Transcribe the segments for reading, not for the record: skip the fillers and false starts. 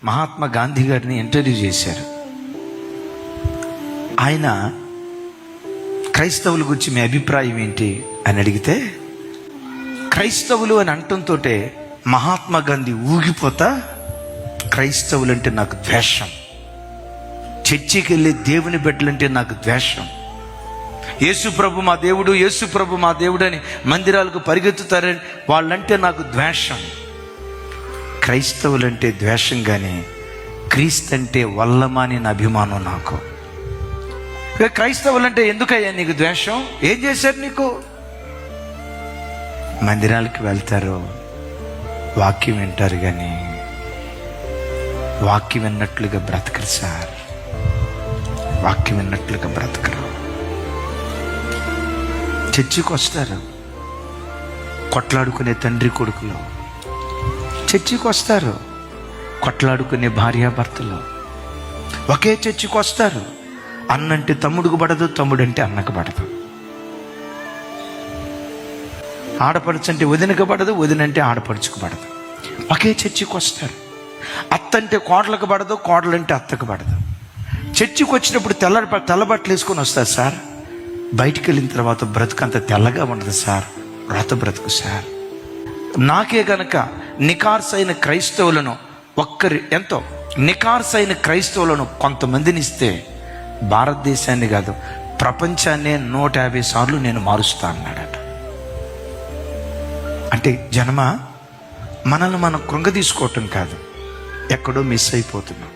మహాత్మా గాంధీ గారిని ఇంటర్వ్యూ చేశారు. ఆయన క్రైస్తవుల గురించి మీ అభిప్రాయం ఏంటి అని అడిగితే, క్రైస్తవులు అని అంటంతో మహాత్మా గాంధీ ఊగిపోతా, క్రైస్తవులు అంటే నాకు ద్వేషం, చర్చికి వెళ్ళే దేవుని బిడ్డలంటే నాకు ద్వేషం, యేసు ప్రభు మా దేవుడు, యేసు ప్రభు మా దేవుడు అని మందిరాలకు పరిగెత్తుతారని వాళ్ళంటే నాకు ద్వేషం. క్రైస్తవులంటే ద్వేషం, కానీ క్రీస్తు అంటే వల్లమాని అభిమానం నాకు. క్రైస్తవులంటే ఎందుకయ్యా నీకు ద్వేషం? ఏం చేశారు నీకు? మందిరాలకు వెళ్తారు, వాక్యం వింటారు, కానీ వాక్యం విన్నట్లుగా బ్రతకరు సార్, వాక్యం విన్నట్లుగా బ్రతకరు. చర్చికి వస్తారు కొట్లాడుకునే తండ్రి కొడుకులు, చర్చికి వస్తారు కొట్లాడుకునే భార్యాభర్తలు, ఒకే చర్చికి వస్తారు. అన్నంటే తమ్ముడికి పడదు, తమ్ముడంటే అన్నకు పడదు, ఆడపడుచంటే వదినకు పడదు, వదినంటే ఆడపడుచుకు పడదు. ఒకే చర్చికి వస్తారు. అత్తంటే కోడలకు పడదు, కోడలంటే అత్తకు పడదు. చర్చికి వచ్చినప్పుడు తెల్లబట్టలు వేసుకొని వస్తారు సార్, బయటికి వెళ్ళిన తర్వాత బ్రతుకంత తెల్లగా ఉండదు సార్, వ్రత బ్రతుకు సార్. నాకే గనక నికార్సైన క్రైస్తవులను ఎంతో నికార్సైన క్రైస్తవులను కొంతమందిని ఇస్తే భారతదేశాన్ని కాదు ప్రపంచాన్నే 150 సార్లు నేను మారుస్తా అన్నాడట. అంటే జనమా, మనల్ని మనం కృంగదీసుకోవటం కాదు, ఎక్కడో మిస్ అయిపోతున్నాం.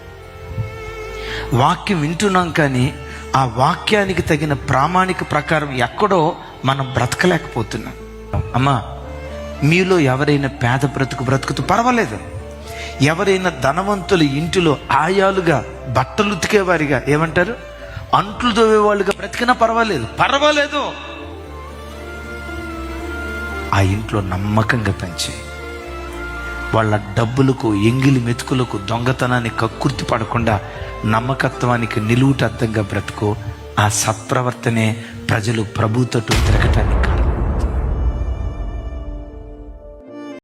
వాక్యం వింటున్నాం, కానీ ఆ వాక్యానికి తగిన ప్రామాణిక ప్రకారం ఎక్కడో మనం బ్రతకలేకపోతున్నాం. అమ్మా, మీలో ఎవరైనా పేద బ్రతుకుతూ పర్వాలేదు, ఎవరైనా ధనవంతుల ఇంటిలో ఆయాలుగా బట్టలు ఉతికేవారిగా, ఏమంటారు, అంట్లు తోవేవాళ్ళుగా బ్రతికినా పర్వాలేదు. ఆ ఇంట్లో నమ్మకంగా పెంచి వాళ్ళ డబ్బులకు, ఎంగిలి మెతుకులకు, దొంగతనానికి కక్కుర్తి పడకుండా నమ్మకత్వానికి నిలువుటద్దంగా బ్రతుకు. ఆ సత్ప్రవర్తనే ప్రజలు ప్రభు తట్టు తిరగటానికి